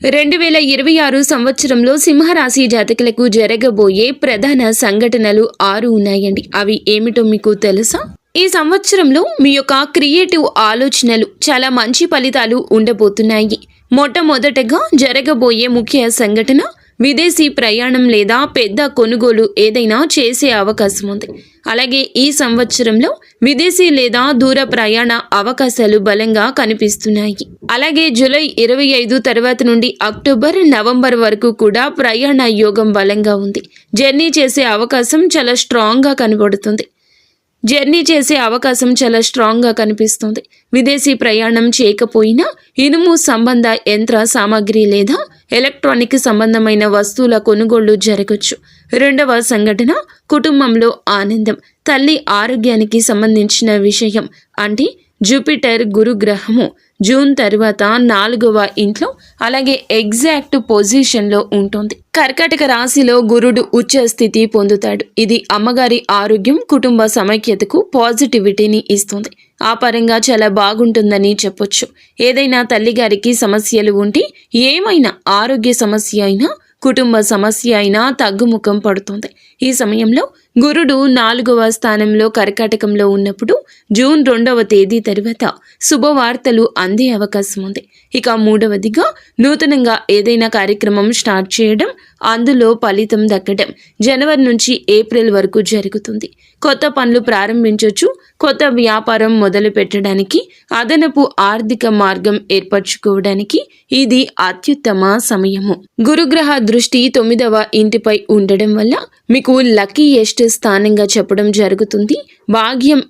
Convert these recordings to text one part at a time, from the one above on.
2026 సంవత్సరంలో సింహరాశి జాతకులకు జరగబోయే ప్రధాన సంఘటనలు 6 ఉన్నాయండి. అవి ఏమిటో మీకు తెలుసా? ఈ సంవత్సరంలో మీ యొక్క క్రియేటివ్ ఆలోచనలు చాలా మంచి ఫలితాలు ఉండబోతున్నాయి. మొట్టమొదటగా జరగబోయే ముఖ్య సంఘటన విదేశీ ప్రయాణం లేదా పెద్ద కొనుగోలు ఏదైనా చేసే అవకాశం ఉంది. అలాగే ఈ సంవత్సరంలో విదేశీ లేదా దూర ప్రయాణ అవకాశాలు బలంగా కనిపిస్తున్నాయి. అలాగే జూలై 25 తర్వాత నుండి అక్టోబర్, నవంబర్ వరకు కూడా ప్రయాణ యోగం బలంగా ఉంది. జర్నీ చేసే అవకాశం చాలా స్ట్రాంగ్గా కనబడుతుంది. కనిపిస్తుంది. విదేశీ ప్రయాణం చేయకపోయినా ఇనుము సంబంధ యంత్ర సామాగ్రి లేదా ఎలక్ట్రానిక్ సంబంధమైన వస్తువుల కొనుగోళ్లు జరగచ్చు. రెండవ సంఘటన కుటుంబంలో ఆనందం. తల్లి ఆరోగ్యానికి సంబంధించిన విషయం అంటే జూపిటర్ గురుగ్రహము జూన్ తర్వాత 4వ ఇంట్లో అలాగే ఎగ్జాక్ట్ పొజిషన్లో ఉంటుంది. కర్కాటక రాశిలో గురుడు ఉచ్చ స్థితి పొందుతాడు. ఇది అమ్మగారి ఆరోగ్యం, కుటుంబ సమైక్యతకు పాజిటివిటీని ఇస్తుంది. ఆ పరంగా చాలా బాగుంటుందని చెప్పొచ్చు. ఏదైనా తల్లిగారికి సమస్యలు ఉంటే, ఏమైనా ఆరోగ్య సమస్య అయినా, కుటుంబ సమస్య అయినా తగ్గుముఖం పడుతుంది. ఈ సమయంలో గురుడు 4వ స్థానంలో కర్కాటకంలో ఉన్నప్పుడు జూన్ 2వ తేదీ తర్వాత శుభవార్తలు అందే అవకాశం ఉంది. ఇక మూడవదిగా నూతనంగా ఏదైనా కార్యక్రమం స్టార్ట్ చేయడం, అందులో ఫలితం దక్కడం జనవరి నుంచి ఏప్రిల్ వరకు జరుగుతుంది. కొత్త పనులు ప్రారంభించవచ్చు. కొత్త వ్యాపారం మొదలు పెట్టడానికి, అదనపు ఆర్థిక మార్గం ఏర్పరచుకోవడానికి ఇది అత్యుత్తమ సమయము. గురుగ్రహ దృష్టి 9వ ఇంటిపై ఉండడం వల్ల మీకు లక్కీయెస్ట్ స్థానంగా చెప్పడం జరుగుతుంది. భాగ్యం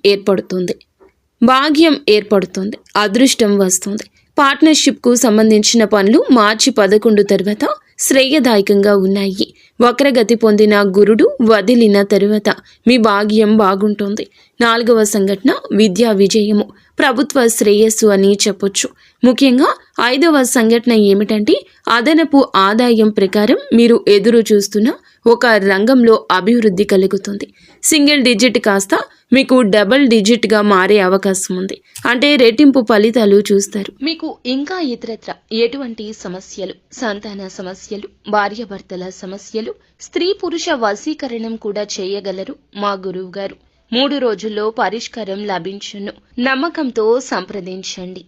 ఏర్పడుతుంది. అదృష్టం వస్తుంది. పార్ట్నర్షిప్కు సంబంధించిన పనులు మార్చి 11 తర్వాత శ్రేయదాయకంగా ఉన్నాయి. వక్రగతి పొందిన గురుడు వదిలిన తరువాత మీ భాగ్యం బాగుంటుంది. 4వ సంఘటన విద్యా విజయము, ప్రభుత్వ శ్రేయస్సు అని చెప్పొచ్చు. ముఖ్యంగా 5వ సంఘటన ఏమిటంటే అదనపు ఆదాయం ప్రకారం మీరు ఎదురు చూస్తున్న ఒక రంగంలో అభివృద్ధి కలుగుతుంది. సింగిల్ డిజిట్ కాస్త మీకు డబుల్ డిజిట్గా మారే అవకాశం ఉంది. అంటే రెట్టింపు ఫలితాలు చూస్తారు. మీకు ఇంకా ఇతరత్ర ఎటువంటి సమస్యలు, సంతాన సమస్యలు, భార్యాభర్తల సమస్యలు, స్త్రీ పురుష వశీకరణం కూడా చేయగలరు మా గురువు గారు. 3 రోజుల్లో పరిష్కారం లభించును. నమ్మకంతో సంప్రదించండి.